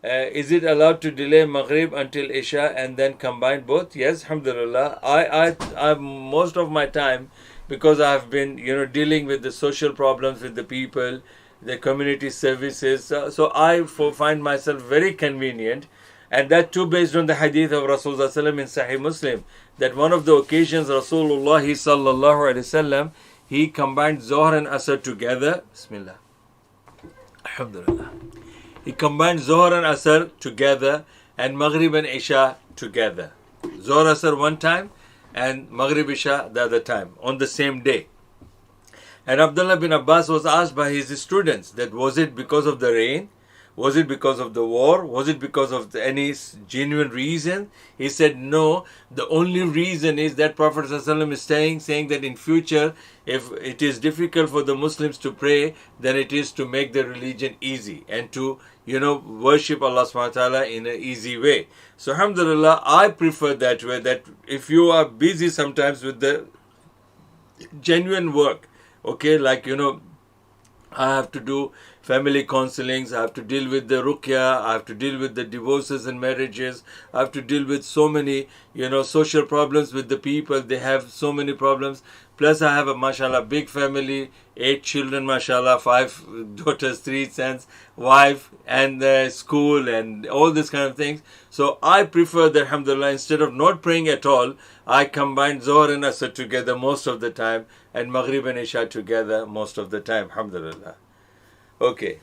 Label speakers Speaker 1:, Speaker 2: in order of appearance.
Speaker 1: Is it allowed to delay Maghrib until Isha and then combine both? Yes, alhamdulillah. I most of my time, because I have been, dealing with the social problems with the people, the community services. So I find myself very convenient, and that too based on the hadith of Rasulullah sallam in Sahih Muslim, that one of the occasions Rasulullah sallallahu alaihi wasallam, he combined Zohr and Asr together. Bismillah. Alhamdulillah. He combined Zohr and Asr together and Maghrib and Isha together. Zohr Asr one time and Maghrib Isha the other time on the same day. And Abdullah bin Abbas was asked by his students that was it because of the rain? Was it because of the war? Was it because of any genuine reason? He said no. The only reason is that Prophet ﷺ is saying that in future, if it is difficult for the Muslims to pray, then it is to make their religion easy and to, worship Allah subhanahu wa ta'ala in an easy way. So alhamdulillah, I prefer that way, that if you are busy sometimes with the genuine work, okay, like, I have to do family counselings, I have to deal with the ruqya, I have to deal with the divorces and marriages, I have to deal with so many, social problems with the people, they have so many problems. Plus I have a, mashallah, big family, 8 children, mashallah, 5 daughters, 3 sons, wife, and school, and all these kind of things. So I prefer that, alhamdulillah, instead of not praying at all, I combine Zohr and Asr together most of the time, and Maghrib and Isha together most of the time, alhamdulillah. Okay.